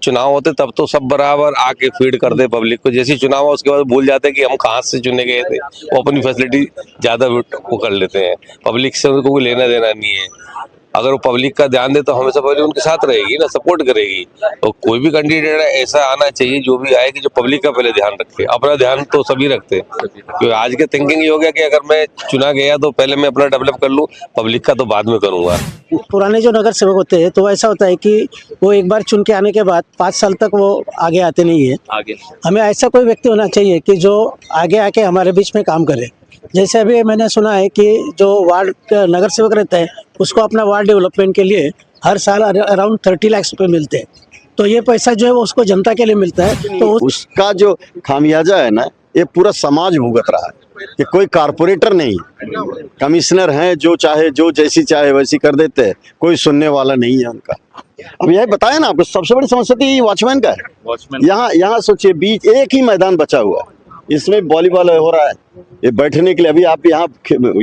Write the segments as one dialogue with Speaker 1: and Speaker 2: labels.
Speaker 1: चुनाव होते तब तो सब बराबर आके फीड कर दे पब्लिक को, जैसे चुनाव हो उसके बाद भूल जाते हैं कि हम कहाँ से चुने गए थे। वो अपनी फैसिलिटी ज्यादा वो कर लेते हैं, पब्लिक से उनको कोई लेना देना नहीं है। अगर वो पब्लिक का ध्यान दे तो हमेशा पब्लिक उनके साथ रहेगी ना, सपोर्ट करेगी। तो कोई भी कैंडिडेट ऐसा आना चाहिए जो भी आए कि जो पब्लिक का पहले ध्यान रखे। अपना ध्यान तो सभी रखते हैं, क्योंकि आज के थिंकिंग ये हो गया कि अगर मैं चुना गया तो पहले मैं अपना डेवलप कर लूँ, पब्लिक का तो बाद में करूंगा।
Speaker 2: पुराने जो नगर सेवक होते हैं तो ऐसा होता है कि वो एक बार चुन के आने के बाद 5 साल तक वो आगे आते नहीं है।
Speaker 3: आगे
Speaker 2: हमें ऐसा कोई व्यक्ति होना चाहिए कि जो आगे आके हमारे बीच में काम करे। जैसे अभी मैंने सुना है कि जो वार्ड का नगर सेवक रहता है उसको अपना वार्ड डेवलपमेंट के लिए हर साल अराउंड 30 लाख रुपए मिलते हैं। तो ये पैसा जो है वो उसको जनता के लिए मिलता है, तो
Speaker 4: उसका जो खामियाजा है ना, ये पूरा समाज भुगत रहा है। कि कोई कारपोरेटर नहीं, कमिश्नर हैं जो चाहे जो जैसी चाहे वैसी कर देते हैं, कोई सुनने वाला नहीं है उनका। अब यही बताया ना आपको, सबसे बड़ी समस्या तो ये वॉचमैन का है।
Speaker 3: वॉचमैन
Speaker 4: यहाँ सोचिए, बीच एक ही मैदान बचा हुआ है, इसमें वॉलीबॉल हो रहा है, ये बैठने के लिए। अभी आप यहाँ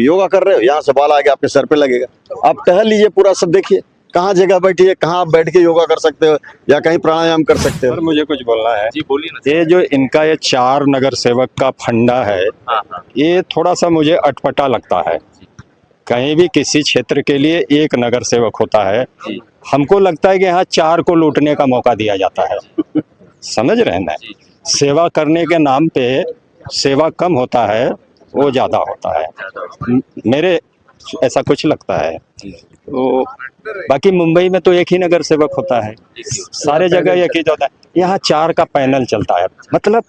Speaker 4: योगा कर रहे हो, यहाँ से बॉल आके आपके सर पे लगेगा। आप टहल लीजिए पूरा, सब देखिए कहाँ जगह बैठी है, कहाँ आप बैठ के योगा कर सकते हो या कहीं प्राणायाम कर सकते हो।
Speaker 5: सर मुझे कुछ बोलना है।
Speaker 3: जी बोलिए ना।
Speaker 5: ये जो इनका ये 4 नगर सेवक का फंडा है, ये थोड़ा सा मुझे अटपटा लगता है। कहीं भी किसी क्षेत्र के लिए एक नगर सेवक होता है, हमको लगता है कि यहाँ 4 को लूटने का मौका दिया जाता है। समझ रहे हैं ना, सेवा करने के नाम पे सेवा कम होता है, वो ज्यादा होता है, मेरे ऐसा कुछ लगता है। तो बाकी मुंबई में तो एक ही नगर सेवक होता है, सारे जगह एक ही होता है। यहाँ 4 का पैनल चलता है। मतलब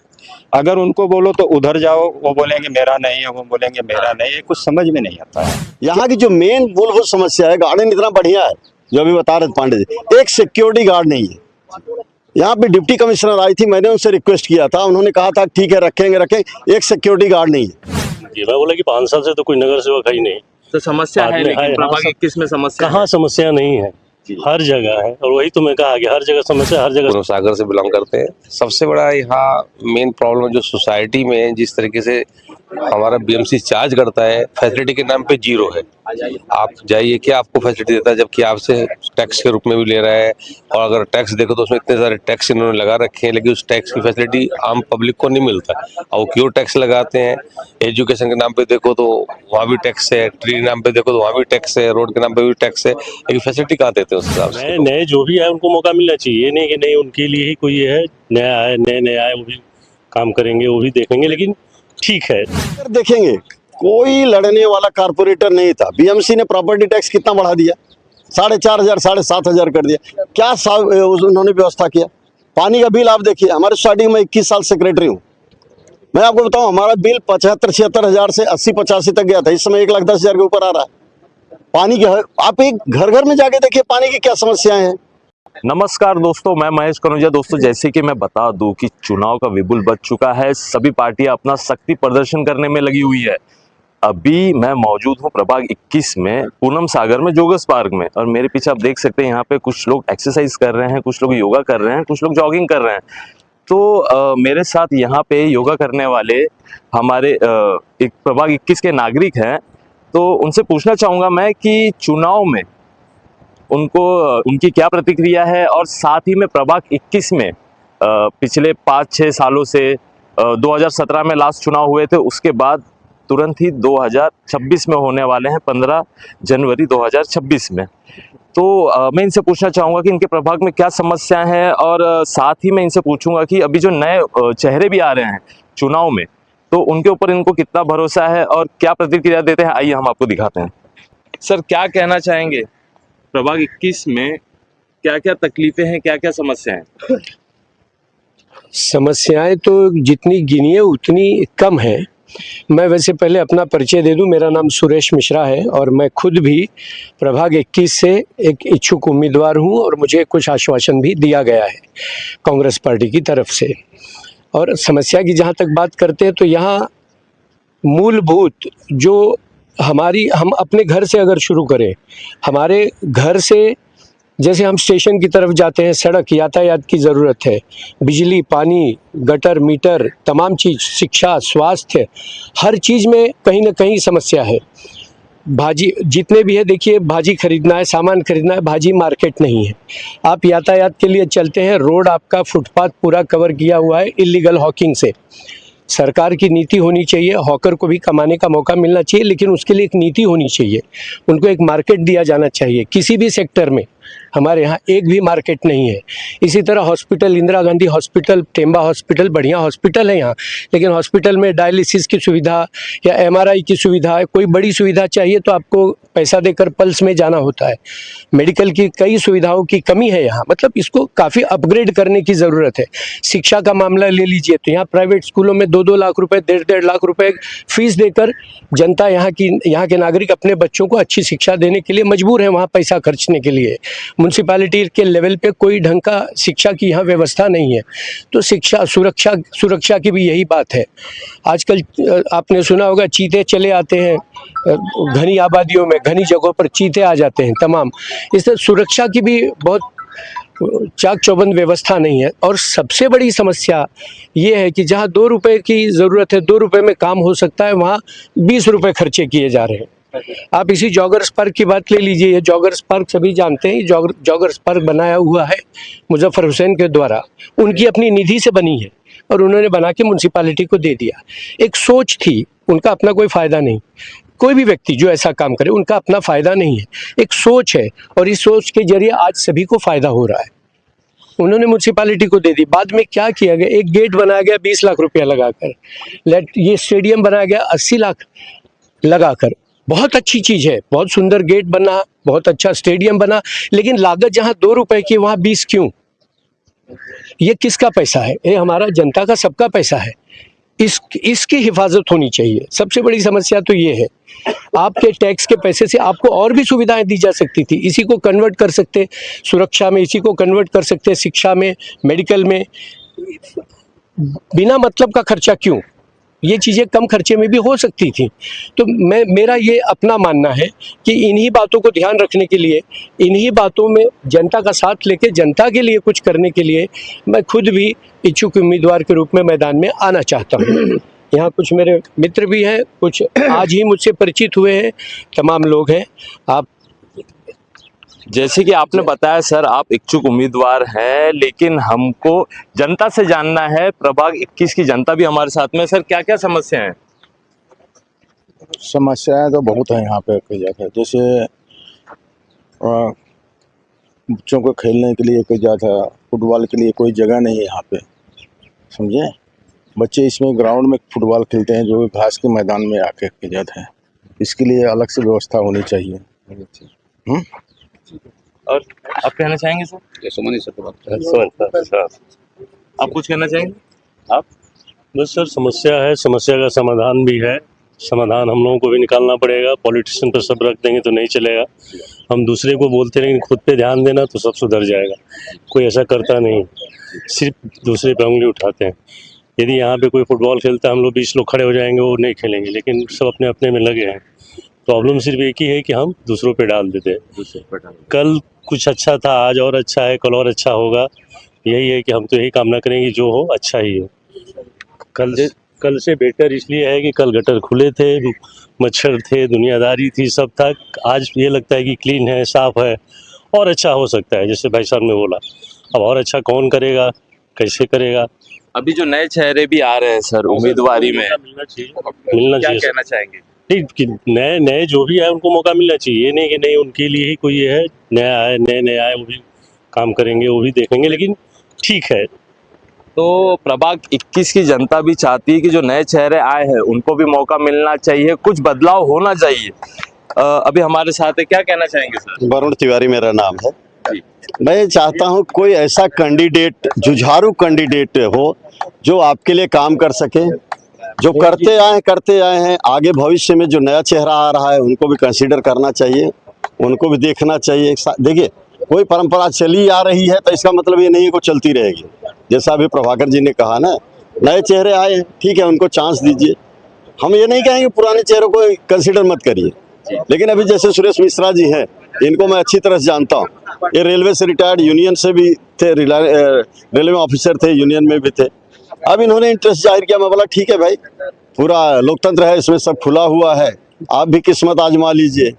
Speaker 5: अगर उनको बोलो तो उधर जाओ, वो बोलेंगे मेरा नहीं है, वो बोलेंगे मेरा नहीं है, कुछ समझ में नहीं आता है।
Speaker 4: यहाँ की जो मेन मूलभूत समस्या है, गार्डन इतना बढ़िया है जो अभी बता रहे थे पांडे जी, एक सिक्योरिटी गार्ड नहीं है। यहाँ पे डिप्टी कमिश्नर आई थी, मैंने उनसे रिक्वेस्ट किया था, उन्होंने कहा था ठीक है रखेंगे, एक सिक्योरिटी गार्ड नहीं है।
Speaker 6: मैं बोला कि 5 साल से तो कोई नगर सेवक है ही नहीं।
Speaker 3: तो समस्या है, लेकिन प्रभाग 21 में समस्या
Speaker 6: कहाँ समस्या नहीं है, हर जगह है। और वही तो मैं कहा कि हर जगह समस्या, हर जगह।
Speaker 1: सागर से बिलोंग करते हैं। सबसे बड़ा यहाँ मेन प्रॉब्लम जो सोसाइटी में जिस तरीके से हमारा बीएमसी चार्ज करता है, फैसिलिटी के नाम पे जीरो है। आप जाइए, क्या आपको फैसिलिटी देता है, जबकि आपसे टैक्स के रूप में भी ले रहा है। और अगर टैक्स देखो तो उसमें इतने सारे टैक्स इन्होंने लगा रखे हैं, लेकिन उस टैक्स की फैसिलिटी आम पब्लिक को नहीं मिलता। और वो क्यों टैक्स लगाते हैं? एजुकेशन के नाम पे देखो तो वहाँ भी टैक्स है, ट्री के नाम पे देखो तो वहाँ भी टैक्स है, रोड के नाम पे भी टैक्स है, लेकिन फैसिलिटी कहाँ देते हैं उस हिसाब से?
Speaker 6: नए जो भी है उनको मौका मिलना चाहिए। ये नहीं कि नहीं उनके लिए ही कोई है, नया है, नए आए वो भी काम करेंगे, वो भी देखेंगे, लेकिन ठीक है।
Speaker 4: देखेंगे कोई लड़ने वाला कारपोरेटर नहीं था। बीएमसी ने प्रॉपर्टी टैक्स कितना बढ़ा दिया, 4,500 7,500 कर दिया। क्या उन्होंने व्यवस्था किया? पानी का बिल आप देखिए, हमारे सोसाइटी में 21 साल सेक्रेटरी हूँ, मैं आपको बताऊं हमारा बिल 75-76 हज़ार से 80-85 तक गया था। इस समय 1,10,000 के ऊपर आ रहा है। पानी के आप एक घर में जाके देखिए पानी की क्या समस्याएं हैं।
Speaker 3: नमस्कार दोस्तों, मैं महेश कनुजा। दोस्तों जैसे कि मैं बता दूं कि चुनाव का विपुल बच चुका है, सभी पार्टियां अपना शक्ति प्रदर्शन करने में लगी हुई है। अभी मैं मौजूद हूं प्रभाग 21 में, पूनम सागर में, जोगस पार्क में। और मेरे पीछे आप देख सकते हैं यहाँ पे कुछ लोग एक्सरसाइज कर रहे हैं, कुछ लोग योगा कर रहे हैं, कुछ लोग जॉगिंग कर रहे हैं। तो मेरे साथ यहाँ पे योगा करने वाले हमारे एक प्रभाग 21 के नागरिक हैं। तो उनसे पूछना चाहूँगा मैं कि चुनाव में उनकी क्या प्रतिक्रिया है, और साथ ही में प्रभाग 21 में पिछले 5-6 सालों से 2017 में लास्ट चुनाव हुए थे, उसके बाद तुरंत ही 2026 में होने वाले हैं, 15 जनवरी 2026 में। तो मैं इनसे पूछना चाहूँगा कि इनके प्रभाग में क्या समस्याएं हैं, और साथ ही मैं इनसे पूछूंगा कि अभी जो नए चेहरे भी आ रहे हैं चुनाव में, तो उनके ऊपर इनको कितना भरोसा है और क्या प्रतिक्रिया देते हैं। आइए हम आपको दिखाते हैं। सर क्या कहना चाहेंगे, प्रभाग 21 में क्या क्या तकलीफें हैं, क्या क्या समस्याएं हैं?
Speaker 7: समस्याएं तो जितनी गिनिए उतनी कम है। मैं वैसे पहले अपना परिचय दे दूं, मेरा नाम सुरेश मिश्रा है और मैं खुद भी प्रभाग 21 से एक इच्छुक उम्मीदवार हूं, और मुझे कुछ आश्वासन भी दिया गया है कांग्रेस पार्टी की तरफ से। और समस्या की जहां तक बात करते हैं तो यहाँ मूलभूत जो हम अपने घर से अगर शुरू करें, हमारे घर से जैसे हम स्टेशन की तरफ जाते हैं, सड़क यातायात की ज़रूरत है, बिजली, पानी, गटर, मीटर, तमाम चीज़, शिक्षा, स्वास्थ्य, हर चीज़ में कहीं ना कहीं समस्या है। भाजी जितने भी है, देखिए भाजी खरीदना है, सामान खरीदना है, भाजी मार्केट नहीं है। आप यातायात के लिए चलते हैं, रोड आपका फुटपाथ पूरा कवर किया हुआ है इलीगल हॉकिंग से। सरकार की नीति होनी चाहिए, हॉकर को भी कमाने का मौका मिलना चाहिए, लेकिन उसके लिए एक नीति होनी चाहिए, उनको एक मार्केट दिया जाना चाहिए। किसी भी सेक्टर में हमारे यहाँ एक भी मार्केट नहीं है। इसी तरह hospital, Indira Gandhi hospital, Temba hospital बढ़िया हॉस्पिटल है यहाँ, लेकिन हॉस्पिटल में डायलिसिस की सुविधा या एमआरआई की सुविधा, कोई बड़ी सुविधा चाहिए तो आपको पैसा देकर पल्स में जाना होता है। मेडिकल की कई सुविधाओं की कमी है यहाँ, मतलब इसको काफ़ी अपग्रेड करने की ज़रूरत है। शिक्षा का मामला ले लीजिए तो यहाँ प्राइवेट स्कूलों में 2-2 लाख रुपए, 1.5 लाख रुपए फीस देकर जनता यहाँ के नागरिक अपने बच्चों को अच्छी शिक्षा देने के लिए मजबूर है वहाँ पैसा खर्चने के लिए। म्यूनसिपैलिटी के लेवल पे कोई ढंग का शिक्षा की यहाँ व्यवस्था नहीं है। तो शिक्षा सुरक्षा की भी यही बात है। आजकल आपने सुना होगा चीते चले आते हैं घनी आबादियों में, घनी जगहों पर चीते आ जाते हैं तमाम। इससे सुरक्षा की भी बहुत चाक चौबंद व्यवस्था नहीं है। और सबसे बड़ी समस्या ये है कि जहाँ 2 रुपए की ज़रूरत है, 2 रुपए में काम हो सकता है, वहाँ 20 रुपए खर्चे किए जा रहे हैं। आप इसी जॉगर्स पार्क की बात ले लीजिए। ये जॉगर्स पार्क सभी जानते हैं, जॉगर्स पार्क बनाया हुआ है मुजफ्फर हुसैन के द्वारा, उनकी अपनी निधि से बनी है और उन्होंने बना के म्यूनसिपैलिटी को दे दिया। एक सोच थी, उनका अपना कोई फ़ायदा नहीं। कोई भी व्यक्ति जो ऐसा काम करे उनका अपना फ़ायदा नहीं है, एक सोच है, और इस सोच के जरिए आज सभी को फ़ायदा हो रहा है। उन्होंने म्यूनसिपैलिटी को दे दी। बाद में क्या किया गया, एक गेट बनाया गया 20 लाख रुपया लगाकर, ये स्टेडियम बनाया गया 80 लाख लगाकर। बहुत अच्छी चीज़ है, बहुत सुंदर गेट बना, बहुत अच्छा स्टेडियम बना, लेकिन लागत जहाँ 2 रुपए की वहाँ 20 क्यों? ये किसका पैसा है? ये हमारा जनता का, सबका पैसा है। इसकी हिफाजत होनी चाहिए। सबसे बड़ी समस्या तो ये है, आपके टैक्स के पैसे से आपको और भी सुविधाएं दी जा सकती थी। इसी को कन्वर्ट कर सकते सुरक्षा में, इसी को कन्वर्ट कर सकते शिक्षा में, मेडिकल में। बिना मतलब का खर्चा क्यों? ये चीज़ें कम खर्चे में भी हो सकती थी। तो मेरा ये अपना मानना है कि इन्हीं बातों को ध्यान रखने के लिए, इन्हीं बातों में जनता का साथ लेके जनता के लिए कुछ करने के लिए मैं खुद भी इच्छुक उम्मीदवार के रूप में मैदान में आना चाहता हूँ। यहाँ कुछ मेरे मित्र भी हैं, कुछ आज ही मुझसे परिचित हुए हैं, तमाम लोग हैं। आप
Speaker 3: जैसे कि आपने बताया सर, आप इच्छुक उम्मीदवार हैं, लेकिन हमको जनता से जानना है, प्रभाग 21 की जनता भी हमारे साथ में। सर, क्या क्या समस्याएं हैं?
Speaker 8: समस्याएं तो बहुत हैं यहाँ पे कई जगह। जैसे बच्चों को खेलने के लिए कोई जगह, फुटबॉल के लिए कोई जगह नहीं है यहाँ पे, समझे। बच्चे इसमें ग्राउंड में फुटबॉल खेलते हैं जो घास के मैदान में आके की जाता है। इसके लिए अलग से व्यवस्था होनी चाहिए।
Speaker 3: और आप कहना चाहेंगे सर? आप कुछ कहना चाहेंगे? आप?
Speaker 6: बस सर, समस्या है, समस्या का समाधान भी है। समाधान हम लोगों को भी निकालना पड़ेगा। पॉलिटिशियन पर सब रख देंगे तो नहीं चलेगा। हम दूसरे को बोलते रहेंगे, खुद पे ध्यान देना तो सब सुधर जाएगा। कोई ऐसा करता नहीं, सिर्फ दूसरे पे उंगली उठाते हैं। यदि यहाँ पे कोई फुटबॉल खेलता है, हम लोग 20 लोग खड़े हो जाएंगे, वो नहीं खेलेंगे, लेकिन सब अपने अपने में लगे हैं। प्रॉब्लम सिर्फ एक ही है कि हम दूसरों पे डाल देते हैं। कल कुछ अच्छा था, आज और अच्छा है, कल और अच्छा होगा। यही है कि हम तो यही कामना करेंगे जो हो अच्छा ही हो। कल से बेटर इसलिए है कि कल गटर खुले थे, मच्छर थे, दुनियादारी थी, सब था। आज ये लगता है कि क्लीन है, साफ है, और अच्छा हो सकता है। जैसे भाई साहब ने बोला, अब और अच्छा कौन करेगा, कैसे करेगा?
Speaker 3: अभी जो नए चेहरे भी आ रहे हैं सर उम्मीदवारी में,
Speaker 6: मिलना चाहिए।
Speaker 3: क्या कहना चाहेंगे?
Speaker 6: नहीं, नए जो भी आए उनको मौका मिलना चाहिए। ये नहीं कि नहीं उनके लिए ही कोई है, नया आए, नए आए, वो भी काम करेंगे, वो भी देखेंगे, लेकिन ठीक है।
Speaker 3: तो प्रभाग 21 की जनता भी चाहती है कि जो नए चेहरे आए हैं उनको भी मौका मिलना चाहिए, कुछ बदलाव होना चाहिए। अभी हमारे साथ है, क्या कहना चाहेंगे सर?
Speaker 4: वरुण तिवारी मेरा नाम है। मैं चाहता हूं कोई ऐसा कैंडिडेट, जुझारू कैंडिडेट हो जो आपके लिए काम कर सके। जो करते आए हैं, आगे भविष्य में जो नया चेहरा आ रहा है उनको भी कंसीडर करना चाहिए, उनको भी देखना चाहिए। देखिए, कोई परंपरा चली आ रही है तो इसका मतलब ये नहीं है कि चलती रहेगी। जैसा अभी प्रभाकर जी ने कहा ना, नए चेहरे आए हैं, ठीक है, उनको चांस दीजिए। हम ये नहीं कहेंगे पुराने चेहरों को कंसीडर मत करिए, लेकिन अभी जैसे सुरेश मिश्रा जी हैं, इनको मैं अच्छी तरह से जानता हूँ। ये रेलवे से रिटायर्ड, यूनियन से भी थे, रेलवे ऑफिसर थे, यूनियन में भी थे। अब इन्होंने इंटरेस्ट जाहिर किया। मैं बोला ठीक है भाई, पूरा लोकतंत्र है, इसमें सब खुला हुआ है, आप भी किस्मत आजमा लीजिए।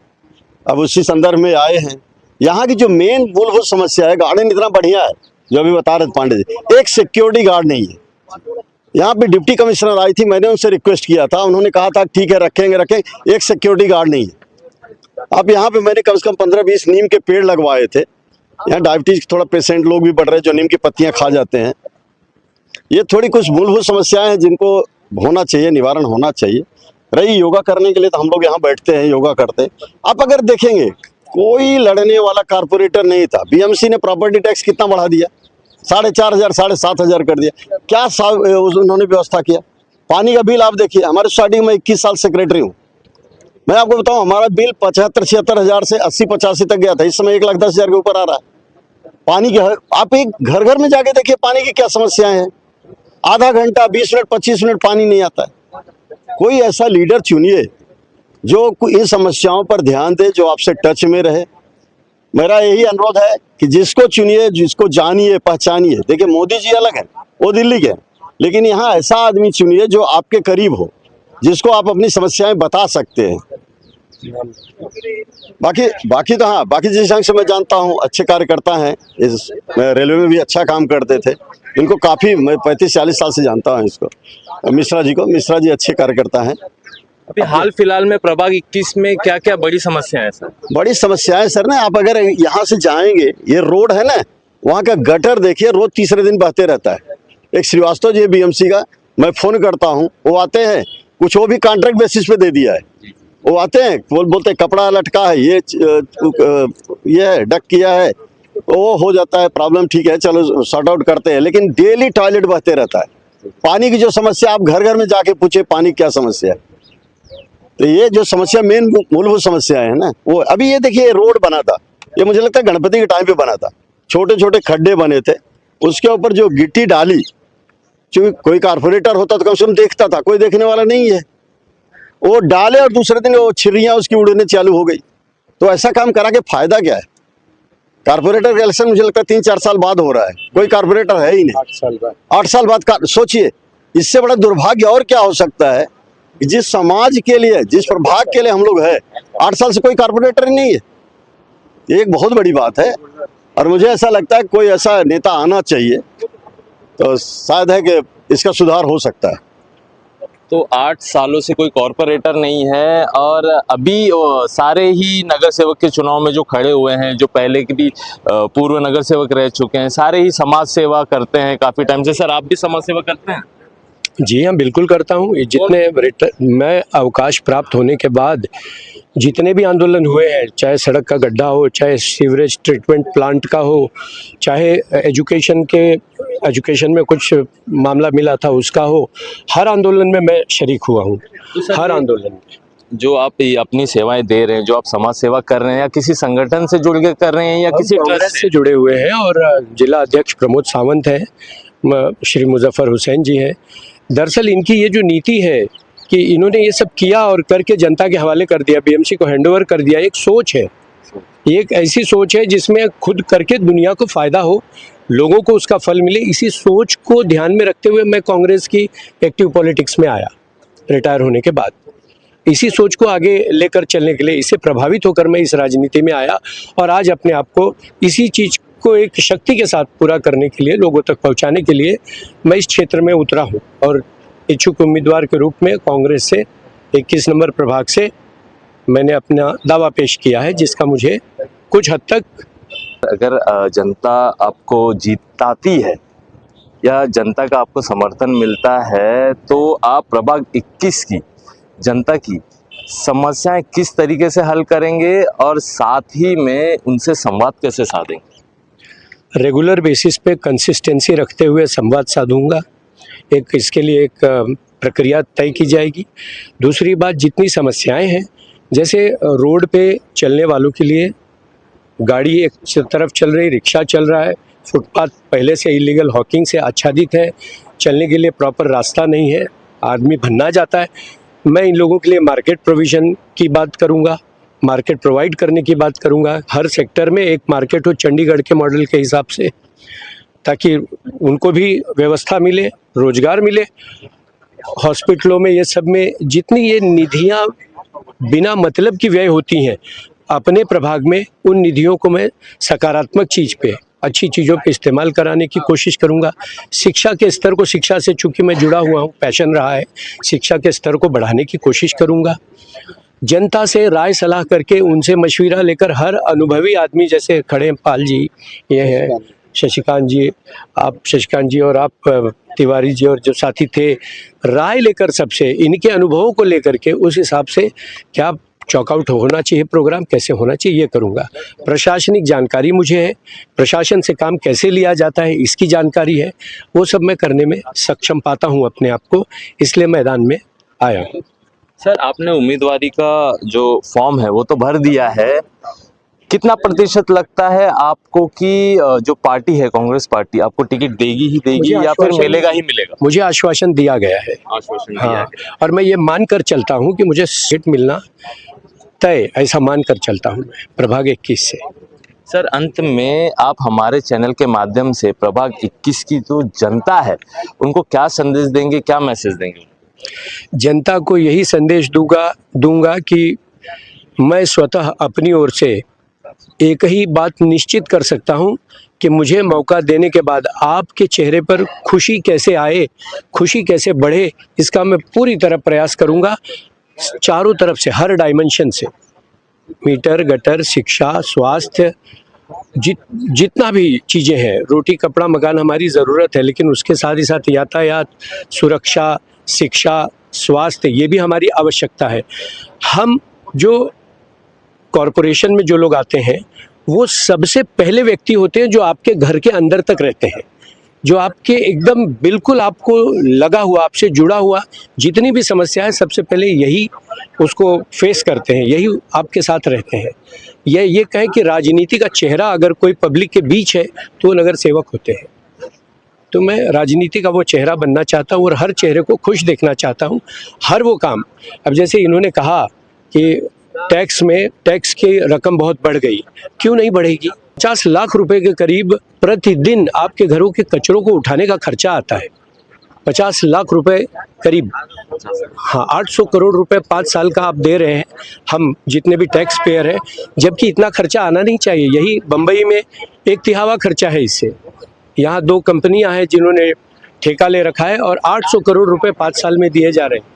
Speaker 4: अब उसी संदर्भ में आए हैं। यहाँ की जो मेन मूलभूत समस्या है, गार्डन इतना बढ़िया है जो अभी बता रहे थे पांडे जी, एक सिक्योरिटी गार्ड नहीं है। यहाँ पे डिप्टी कमिश्नर आई थी, मैंने उनसे रिक्वेस्ट किया था, उन्होंने कहा था ठीक है रखेंगे, एक सिक्योरिटी गार्ड नहीं है। अब यहाँ पे मैंने कम से कम 15-20 नीम के पेड़ लगवाए थे। यहाँ डायबिटीज थोड़ा पेशेंट लोग भी बढ़ रहे हैं जो नीम की पत्तियां खा जाते हैं। ये थोड़ी कुछ मूलभूत समस्याएं हैं जिनको होना चाहिए, निवारण होना चाहिए। रही योगा करने के लिए तो हम लोग यहाँ बैठते हैं, योगा करते हैं। आप अगर देखेंगे कोई लड़ने वाला कारपोरेटर नहीं था। बीएमसी ने प्रॉपर्टी टैक्स कितना बढ़ा दिया, 4,500 7,500 कर दिया। क्या उन्होंने व्यवस्था किया? पानी का बिल आप देखिए, हमारे सोसाइटी में 21 साल सेक्रेटरी हूँ, मैं आपको बताऊं हमारा बिल 75-76 हज़ार से 80-85 तक गया था। इस समय 1,10,000 के ऊपर आ रहा है। पानी के आप एक घर घर में जाके देखिए पानी की क्या समस्याएं हैं। आधा घंटा 20 मिनट 25 मिनट पानी नहीं आता है। कोई ऐसा लीडर चुनिए जो इन समस्याओं पर ध्यान दे, जो आपसे टच में रहे। मेरा यही अनुरोध है कि जिसको चुनिए, जिसको जानिए, पहचानिए। देखिए मोदी जी अलग है, वो दिल्ली के हैं, लेकिन यहाँ ऐसा आदमी चुनिए जो आपके करीब हो, जिसको आप अपनी समस्याएं बता सकते हैं। बाकी तो हाँ, बाकी जिस ढंग से मैं जानता हूँ अच्छे कार्यकर्ता हैं। इस रेलवे में भी अच्छा काम करते थे। इनको काफ़ी, मैं 35-40 साल से जानता हूँ इसको, मिश्रा जी को। मिश्रा जी अच्छे कार्यकर्ता हैं।
Speaker 3: अभी हाल फिलहाल में प्रभाग 21 में क्या क्या बड़ी समस्याएं हैं सर?
Speaker 4: बड़ी समस्याएं सर ना, आप अगर यहाँ से जाएंगे, ये रोड है ना, वहाँ का गटर देखिए, रोज तीसरे दिन बहते रहता है। एक श्रीवास्तव जी बीएमसी का, मैं फोन करता हूँ, वो आते हैं, कुछ वो भी कॉन्ट्रैक्ट बेसिस पे दे दिया है। वो आते हैं, बोलते हैं कपड़ा लटका है, ये है, डक किया है, वो हो जाता है प्रॉब्लम, ठीक है चलो सॉर्ट आउट करते हैं। लेकिन डेली टॉयलेट बहते रहता है। पानी की जो समस्या, आप घर घर में जाके पूछे पानी क्या समस्या है। तो ये जो समस्या मेन मूलभूत समस्या है ना, वो अभी ये देखिए रोड बना था, ये मुझे लगता है गणपति के टाइम पे बना था। छोटे छोटे खड्डे बने थे, उसके ऊपर जो गिट्टी डाली, क्योंकि कोई कारपोरेटर होता तो कम से कम देखता था, कोई देखने वाला नहीं है। वो डाले और दूसरे दिन वो छिर्रियाँ उसकी उड़ने चालू हो गई। तो ऐसा काम करा के फायदा क्या है? कारपोरेटर का इलेक्शन मुझे लगता है 3-4 साल बाद हो रहा है, कोई कारपोरेटर है ही नहीं। 8 साल बाद सोचिए, इससे बड़ा दुर्भाग्य और क्या हो सकता है? जिस समाज के लिए, जिस प्रभाग के लिए हम लोग हैं, 8 साल से कोई कारपोरेटर ही नहीं है। ये एक बहुत बड़ी बात है। और मुझे ऐसा लगता है कोई ऐसा नेता आना चाहिए, तो शायद है कि इसका सुधार हो सकता है।
Speaker 3: तो 8 सालों से कोई कॉरपोरेटर नहीं है, और अभी सारे ही नगर सेवक के चुनाव में जो खड़े हुए हैं, जो पहले के भी पूर्व नगर सेवक रह चुके हैं, सारे ही समाज सेवा करते हैं काफ़ी टाइम से। सर आप भी समाज सेवा करते हैं?
Speaker 7: जी हाँ, बिल्कुल करता हूँ। मैं अवकाश प्राप्त होने के बाद जितने भी आंदोलन हुए हैं, चाहे सड़क का गड्ढा हो, चाहे सीवरेज ट्रीटमेंट प्लांट का हो, चाहे एजुकेशन में कुछ मामला मिला था उसका हो, हर आंदोलन में मैं शरीक हुआ हूँ।
Speaker 3: तो
Speaker 7: हर आंदोलन में
Speaker 3: जो आप अपनी सेवाएं दे रहे हैं, जो आप समाज सेवा कर रहे हैं, या किसी संगठन से जुड़ के कर रहे हैं या किसी
Speaker 7: कांग्रेस से जुड़े हुए हैं, और जिला अध्यक्ष प्रमोद सावंत हैं, श्री मुजफ्फर हुसैन जी हैं। दरअसल इनकी ये जो नीति है कि इन्होंने ये सब किया और करके जनता के हवाले कर दिया, बीएमसी को हैंडओवर कर दिया, एक सोच है, एक ऐसी सोच है जिसमें खुद करके दुनिया को फ़ायदा हो, लोगों को उसका फल मिले। इसी सोच को ध्यान में रखते हुए मैं कांग्रेस की एक्टिव पॉलिटिक्स में आया रिटायर होने के बाद। इसी सोच को आगे लेकर चलने के लिए, इससे प्रभावित होकर मैं इस राजनीति में आया, और आज अपने आप को इसी चीज़ को एक शक्ति के साथ पूरा करने के लिए, लोगों तक पहुंचाने के लिए मैं इस क्षेत्र में उतरा हूं। और इच्छुक उम्मीदवार के रूप में कांग्रेस से 21 नंबर प्रभाग से मैंने अपना दावा पेश किया है, जिसका मुझे कुछ हद तक,
Speaker 3: अगर जनता आपको जिताती है या जनता का आपको समर्थन मिलता है, तो आप प्रभाग 21 की जनता की समस्याएं किस तरीके से हल करेंगे, और साथ ही में उनसे संवाद कैसे साधेंगे?
Speaker 7: रेगुलर बेसिस पे कंसिस्टेंसी रखते हुए संवाद साधूंगा। इसके लिए एक प्रक्रिया तय की जाएगी। दूसरी बात, जितनी समस्याएं हैं, जैसे रोड पे चलने वालों के लिए, गाड़ी एक तरफ चल रही, रिक्शा चल रहा है, फुटपाथ पहले से इलीगल हॉकिंग से आच्छादित है, चलने के लिए प्रॉपर रास्ता नहीं है, आदमी भन्ना जाता है। मैं इन लोगों के लिए मार्केट प्रोविज़न की बात करूंगा, मार्केट प्रोवाइड करने की बात करूंगा। हर सेक्टर में एक मार्केट हो चंडीगढ़ के मॉडल के हिसाब से, ताकि उनको भी व्यवस्था मिले, रोजगार मिले। हॉस्पिटलों में, ये सब में जितनी ये निधियां बिना मतलब की व्यय होती हैं, अपने प्रभाग में उन निधियों को मैं सकारात्मक चीज़ पे, अच्छी चीज़ों पे इस्तेमाल कराने की कोशिश करूंगा। शिक्षा के स्तर को, शिक्षा से चूंकि मैं जुड़ा हुआ हूँ, पैशन रहा है, शिक्षा के स्तर को बढ़ाने की कोशिश करूंगा। जनता से राय सलाह करके, उनसे मशविरा लेकर, हर अनुभवी आदमी जैसे खड़े हैं, पाल जी ये हैं, शशिकांत जी और आप तिवारी जी और जो साथी थे, राय लेकर सबसे, इनके अनुभवों को लेकर के उस हिसाब से क्या चॉकआउट होना चाहिए, प्रोग्राम कैसे होना चाहिए, ये करूँगा। प्रशासनिक जानकारी मुझे है, प्रशासन से काम कैसे लिया जाता है इसकी जानकारी है, वो सब मैं करने में सक्षम पाता हूँ अपने आप को, इसलिए मैदान में आया हूँ।
Speaker 3: सर, आपने उम्मीदवारी का जो फॉर्म है वो तो भर दिया है, कितना प्रतिशत लगता है आपको कि जो पार्टी है, कांग्रेस पार्टी, आपको टिकट देगी ही देगी या फिर मिलेगा ही मिलेगा?
Speaker 7: मुझे आश्वासन दिया गया है।
Speaker 3: आश्वासन दिया
Speaker 7: हाँ,
Speaker 3: है।
Speaker 7: और मैं ये मानकर चलता हूँ कि मुझे सीट मिलना तय, ऐसा मानकर चलता हूँ मैं प्रभाग 21 से।
Speaker 3: सर, अंत में आप हमारे चैनल के माध्यम से प्रभाग 21 की जो जनता है उनको क्या संदेश देंगे, क्या मैसेज देंगे?
Speaker 7: जनता को यही संदेश दूंगा कि मैं स्वतः अपनी ओर से एक ही बात निश्चित कर सकता हूं कि मुझे मौका देने के बाद आपके चेहरे पर खुशी कैसे आए, खुशी कैसे बढ़े, इसका मैं पूरी तरह प्रयास करूंगा। चारों तरफ से, हर डायमेंशन से, मीटर गटर, शिक्षा, स्वास्थ्य, जितना भी चीज़ें हैं, रोटी कपड़ा मकान हमारी ज़रूरत है, लेकिन उसके साथ ही साथ यातायात, सुरक्षा, शिक्षा, स्वास्थ्य, ये भी हमारी आवश्यकता है। हम जो कॉरपोरेशन में जो लोग आते हैं वो सबसे पहले व्यक्ति होते हैं जो आपके घर के अंदर तक रहते हैं, जो आपके एकदम बिल्कुल आपको लगा हुआ, आपसे जुड़ा हुआ, जितनी भी समस्या है सबसे पहले यही उसको फेस करते हैं, यही आपके साथ रहते हैं। ये कहें कि राजनीति का चेहरा अगर कोई पब्लिक के बीच है तो वो नगर सेवक होते हैं। तो मैं राजनीति का वो चेहरा बनना चाहता हूँ और हर चेहरे को खुश देखना चाहता हूँ। हर वो काम, अब जैसे इन्होंने कहा कि टैक्स की रकम बहुत बढ़ गई, क्यों नहीं बढ़ेगी? 50 लाख रुपए के करीब प्रतिदिन आपके घरों के कचरों को उठाने का खर्चा आता है। 50 लाख रुपए करीब, हाँ, 800 करोड़ रुपए 5 साल का आप दे रहे हैं, हम जितने भी टैक्स पेयर हैं, जबकि इतना खर्चा आना नहीं चाहिए। यही बम्बई में 1/3 खर्चा है इससे। यहाँ 2 कंपनियां हैं जिन्होंने ठेका ले रखा है और 800 करोड़ रुपए 5 साल में दिए जा रहे हैं।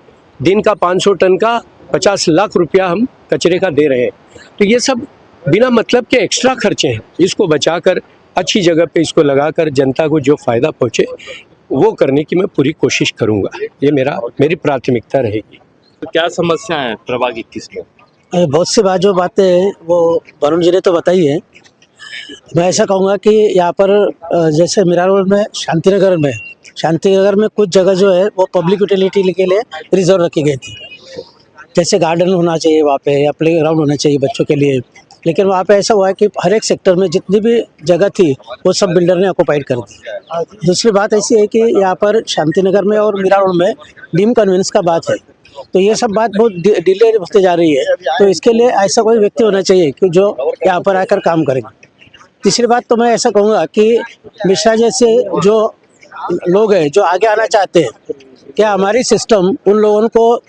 Speaker 7: दिन का 500 टन का 50 लाख रुपया हम कचरे का दे रहे हैं। तो ये सब बिना मतलब के एक्स्ट्रा खर्चे हैं, इसको बचाकर अच्छी जगह पे इसको लगाकर जनता को जो फ़ायदा पहुँचे वो करने की मैं पूरी कोशिश करूँगा। ये मेरी प्राथमिकता रहेगी।
Speaker 3: तो क्या समस्या है प्रभाग 21 में?
Speaker 2: बहुत सी बातें हैं वो वरुण जी ने तो बताई है। मैं ऐसा कहूँगा कि यहाँ पर जैसे मीरा रोड में शांतिनगर में कुछ जगह जो है वो पब्लिक यूटिलिटी के लिए रिजर्व रखी गई थी। जैसे गार्डन होना चाहिए वहाँ पे, या प्ले ग्राउंड होना चाहिए बच्चों के लिए, लेकिन वहाँ पे ऐसा हुआ है कि हर एक सेक्टर में जितनी भी जगह थी वो सब बिल्डर ने ऑक्युपाइड कर दी। दूसरी बात ऐसी है कि यहाँ पर शांतिनगर में और मीरा रोड में डीम कन्वेंस का बात है, तो ये सब बात बहुत डिले होते जा रही है। तो इसके लिए ऐसा कोई व्यक्ति होना चाहिए कि जो यहाँ पर आकर काम करेगा। तीसरी बात तो मैं ऐसा कहूँगा कि मिश्रा जैसे जो लोग हैं जो आगे आना चाहते हैं, क्या हमारी सिस्टम उन लोगों को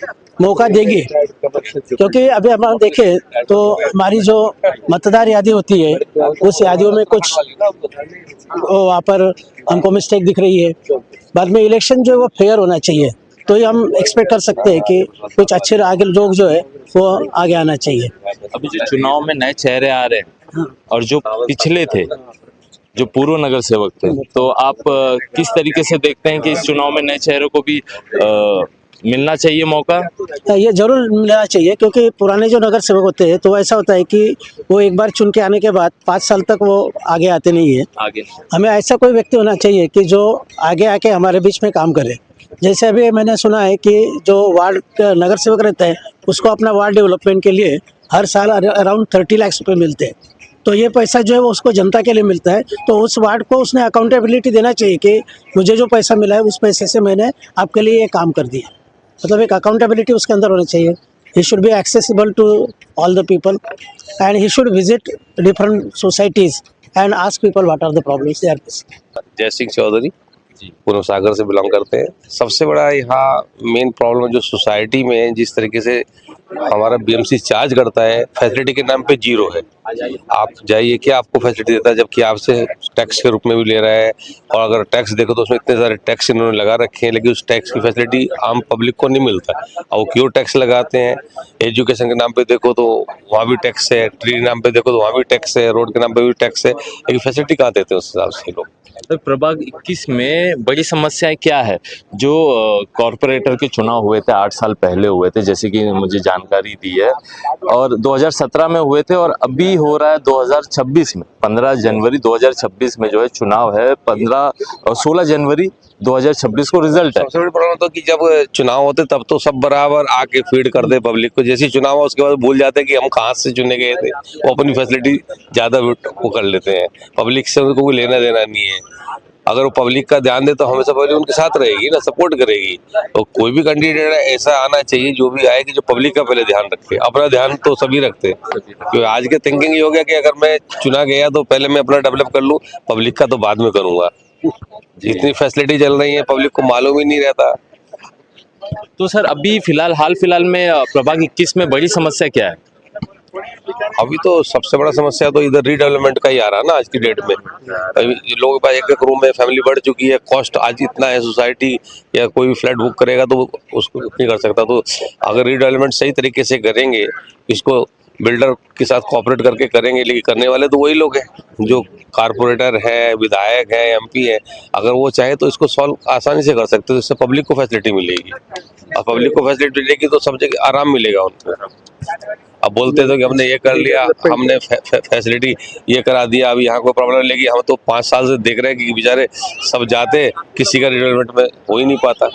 Speaker 2: मौका देगी? क्योंकि अभी हम देखें तो हमारी जो मतदार यादी होती है उस यादियों में कुछ वहाँ पर हमको मिस्टेक दिख रही है। बाद में इलेक्शन जो है वो फेयर होना चाहिए, तो ही हम एक्सपेक्ट कर सकते हैं कि कुछ अच्छे आगे लोग जो है वो आगे आना चाहिए।
Speaker 3: अभी जो चुनाव में नए चेहरे आ रहे हैं और जो पिछले थे, जो पूर्व नगर सेवक थे, तो आप किस तरीके से देखते हैं कि इस चुनाव में नए चेहरों को भी मिलना चाहिए मौका?
Speaker 2: ये जरूर मिलना चाहिए, क्योंकि पुराने जो नगर सेवक होते हैं तो ऐसा होता है कि वो एक बार चुन के आने के बाद 5 साल तक वो आगे आते नहीं है।
Speaker 3: आगे
Speaker 2: हमें ऐसा कोई व्यक्ति होना चाहिए कि जो आगे आके हमारे बीच में काम करे। जैसे अभी मैंने सुना है कि जो वार्ड का नगर सेवक रहता है उसको अपना वार्ड डेवलपमेंट के लिए हर साल अराउंड 30 लाख रुपए मिलते हैं। तो ये पैसा जो है वो उसको जनता के लिए मिलता है, तो उस वार्ड को उसने अकाउंटेबिलिटी देना चाहिए कि मुझे जो पैसा मिला है उस पैसे से मैंने आपके लिए ये काम कर दिया। मतलब एक अकाउंटेबिलिटी उसके अंदर होना चाहिए। He should be accessible to all the people and he should visit different societies and ask people what are the problems they are facing.
Speaker 1: Jai Singh Chaudhary पूर्व सागर से बिलोंग करते हैं। सबसे बड़ा यहाँ मेन प्रॉब्लम जो सोसाइटी में जिस तरीके से हमारा बीएमसी चार्ज करता है, फैसिलिटी के नाम पे जीरो है। आप जाइए क्या आपको फैसिलिटी देता है, जबकि आपसे टैक्स के रूप में भी ले रहा है। और अगर टैक्स देखो तो उसमें इतने सारे टैक्स इन्होंने लगा रखे हैं, लेकिन उस टैक्स की फैसिलिटी आम पब्लिक को नहीं मिलता। और वो क्यों टैक्स लगाते हैं? एजुकेशन के नाम पे देखो तो वहाँ भी टैक्स है, ट्री के नाम पे देखो तो वहाँ भी टैक्स है, रोड के नाम पे भी टैक्स है, लेकिन फैसिलिटी कहाँ देते हैं उस हिसाब से लोग।
Speaker 3: तो प्रभाग 21 में बड़ी समस्याएं क्या है? जो कॉरपोरेटर के चुनाव हुए थे 8 साल पहले हुए थे, जैसे कि मुझे जानकारी दी है, और 2017 में हुए थे, और अभी हो रहा है 2026 में। 15 जनवरी 2026 में जो है चुनाव है, 16 जनवरी 2026 को रिजल्ट है।
Speaker 1: सबसे बड़ी प्रॉब्लम तो कि जब चुनाव होते तब तो सब बराबर आके फीड कर दे पब्लिक को, जैसे चुनाव हो उसके बाद भूल जाते हैं कि हम कहाँ से चुने गए थे। वो अपनी फैसिलिटी ज्यादा वो कर लेते हैं, पब्लिक से उनको कोई लेना देना नहीं है। अगर वो पब्लिक का ध्यान दे तो हमेशा पब्लिक उनके साथ रहेगी ना, सपोर्ट करेगी। तो कोई भी कैंडिडेट ऐसा आना चाहिए जो भी आए कि जो पब्लिक का पहले ध्यान रखे। अपना ध्यान तो सभी रखते हैं, क्योंकि आज के थिंकिंग ये हो गया कि अगर मैं चुना गया तो पहले मैं अपना डेवलप कर लूँ, पब्लिक का तो बाद में करूंगा। जितनी फैसिलिटी चल रही है पब्लिक को मालूम ही नहीं रहता।
Speaker 3: तो सर अभी हाल फिलहाल में प्रभाग 21 में बड़ी समस्या क्या है?
Speaker 1: अभी तो सबसे बड़ा समस्या तो इधर रीडेवलपमेंट का ही आ रहा है ना आज की डेट में। अभी लोगों के पास एक रूम में फैमिली बढ़ चुकी है, कॉस्ट आज इतना है, सोसाइटी या कोई भी फ्लैट बुक करेगा तो उसको नहीं कर सकता। तो अगर रीडेवलपमेंट सही तरीके से करेंगे, इसको बिल्डर के साथ कोऑपरेट करके करेंगे, लेकिन करने वाले तो वही लोग हैं जो कारपोरेटर है, विधायक है, एमपी है। अगर वो चाहे तो इसको सॉल्व आसानी से कर सकते हैं, तो इससे पब्लिक को फैसिलिटी मिलेगी। और पब्लिक को फैसिलिटी मिलेगी तो सब जगह आराम मिलेगा उनको। अब बोलते तो कि हमने ये कर लिया, हमने फैसिलिटी ये करा दिया, अब यहाँ कोई प्रॉब्लम लेगी। हम तो 5 साल से देख रहे हैं कि बेचारे सब जाते, किसी का रिडेवलपमेंट में हो ही नहीं पाता।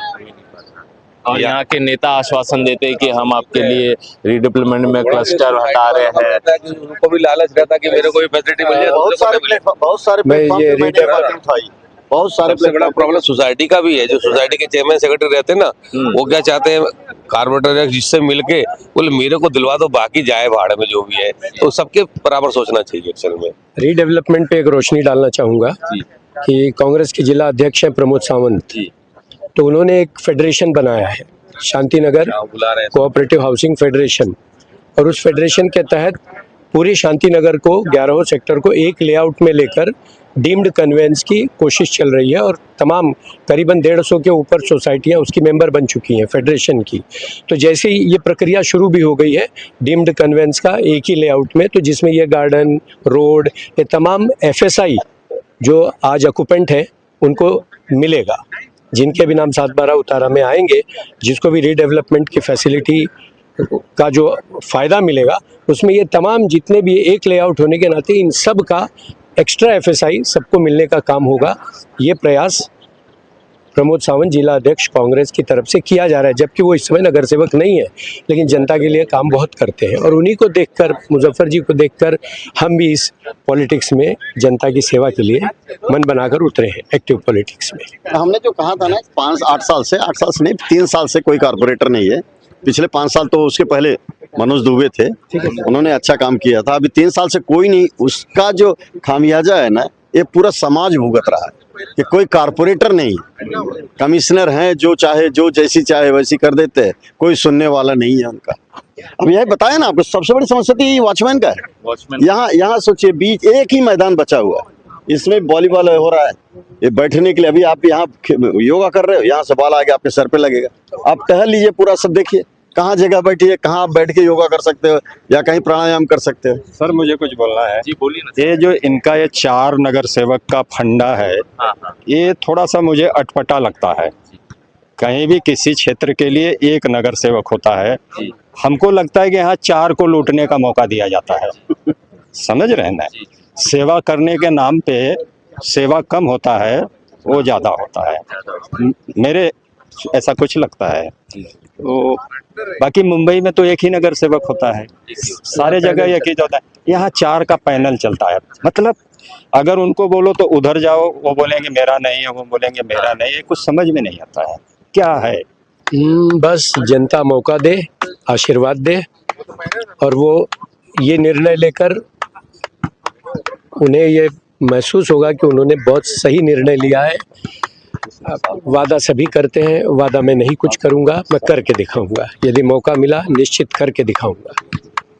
Speaker 3: और यहाँ के नेता आश्वासन देते हैं कि हम आपके लिए रिडेवलपमेंट में क्लस्टर हटा रहे हैं।
Speaker 1: उनको भी लालच रहता कि मेरे को भी फैसिलिटी मिल जाए।
Speaker 4: बहुत सारे प्लेटफॉर्म बहुत सारे
Speaker 1: सबसे बड़ा प्रॉब्लम सोसाइटी का भी है। जो सोसाइटी के चेयरमैन सेक्रेटरी रहते हैं ना, वो क्या चाहते हैं, कारपोरेटर जिससे मिलके बोले मेरे को दिलवा दो, बाकी जाए भाड़े में जो भी है। तो सबके बराबर सोचना चाहिए एक्चुअल में।
Speaker 7: रीडेवलपमेंट पे एक रोशनी डालना चाहूँगा कि कांग्रेस के जिला अध्यक्ष हैं प्रमोद सावंत, तो उन्होंने एक फेडरेशन बनाया है, शांतिनगर कोऑपरेटिव हाउसिंग फेडरेशन। और उस फेडरेशन के तहत पूरे शांतिनगर को 11 सेक्टर को एक लेआउट में लेकर डीम्ड कन्वेंस की कोशिश चल रही है। और तमाम करीबन 150 के ऊपर सोसाइटियां उसकी मेंबर बन चुकी हैं फेडरेशन की। तो जैसे ही ये प्रक्रिया शुरू भी हो गई है डीम्ड कन्वेंस का एक ही लेआउट में, तो जिसमें ये गार्डन, रोड, ये तमाम FSI जो आज ऑक्यूपेंट हैं उनको मिलेगा, जिनके भी नाम 7/12 उतारा में आएंगे, जिसको भी रीडेवलपमेंट की फैसिलिटी का जो फ़ायदा मिलेगा उसमें ये तमाम जितने भी एक लेआउट होने के नाते इन सब का एक्स्ट्रा FSI सबको मिलने का काम होगा। ये प्रयास प्रमोद सावंत जिला अध्यक्ष कांग्रेस की तरफ से किया जा रहा है, जबकि वो इस समय नगर सेवक नहीं है, लेकिन जनता के लिए काम बहुत करते हैं। और उन्हीं को देखकर, मुजफ्फर जी को देखकर हम भी इस पॉलिटिक्स में जनता की सेवा के लिए मन बनाकर उतरे हैं एक्टिव पॉलिटिक्स में।
Speaker 4: हमने जो कहा था ना 8 साल से नहीं 3 साल से कोई कारपोरेटर नहीं है। पिछले 5 साल तो उसके पहले मनोज दुबे थे, उन्होंने अच्छा काम किया था। अभी 3 साल से कोई नहीं, उसका जो खामियाजा है ना ये पूरा समाज भुगत रहा है कि कोई कारपोरेटर नहीं, कमिश्नर हैं जो चाहे जो जैसी चाहे वैसी कर देते हैं, कोई सुनने वाला नहीं है उनका। अब यही बताया ना आपको, सबसे बड़ी समस्या तो ये वॉचमैन का है। यहाँ सोचिए बीच एक ही मैदान बचा हुआ है, इसमें वॉलीबॉल हो रहा है, ये बैठने के लिए। अभी आप यहाँ योगा कर रहे हो, यहाँ से बॉल आके आपके सर पे लगेगा। आप टहल लीजिए पूरा, सब देखिए कहाँ जगह बैठिए, कहाँ आप बैठ के योगा कर सकते हो या कहीं प्राणायाम कर सकते हो।
Speaker 5: सर मुझे कुछ बोलना है।
Speaker 3: जी बोलिए ना।
Speaker 5: ये जो इनका ये 4 नगर सेवक का फंडा है, ये थोड़ा सा मुझे अटपटा लगता है। कहीं भी किसी क्षेत्र के लिए एक नगर सेवक होता है, हमको लगता है कि यहाँ 4 को लूटने का मौका दिया जाता है। समझ रहे हैं ना, सेवा करने के नाम पे सेवा कम होता है, वो ज्यादा होता है, मेरे ऐसा कुछ लगता है। तो बाकी मुंबई में तो एक ही नगर सेवक होता है, सारे जगह एक ही होता है। यहाँ 4 का पैनल चलता है। मतलब अगर उनको बोलो तो उधर जाओ, वो बोलेंगे मेरा नहीं है, वो बोलेंगे मेरा नहीं है, कुछ समझ में नहीं आता है क्या है।
Speaker 7: बस जनता मौका दे, आशीर्वाद दे, और वो ये निर्णय लेकर उन्हें ये महसूस होगा कि उन्होंने बहुत सही निर्णय लिया है। वादा सभी करते हैं, वादा मैं नहीं कुछ करूंगा, मैं करके दिखाऊंगा। यदि मौका मिला निश्चित करके दिखाऊंगा।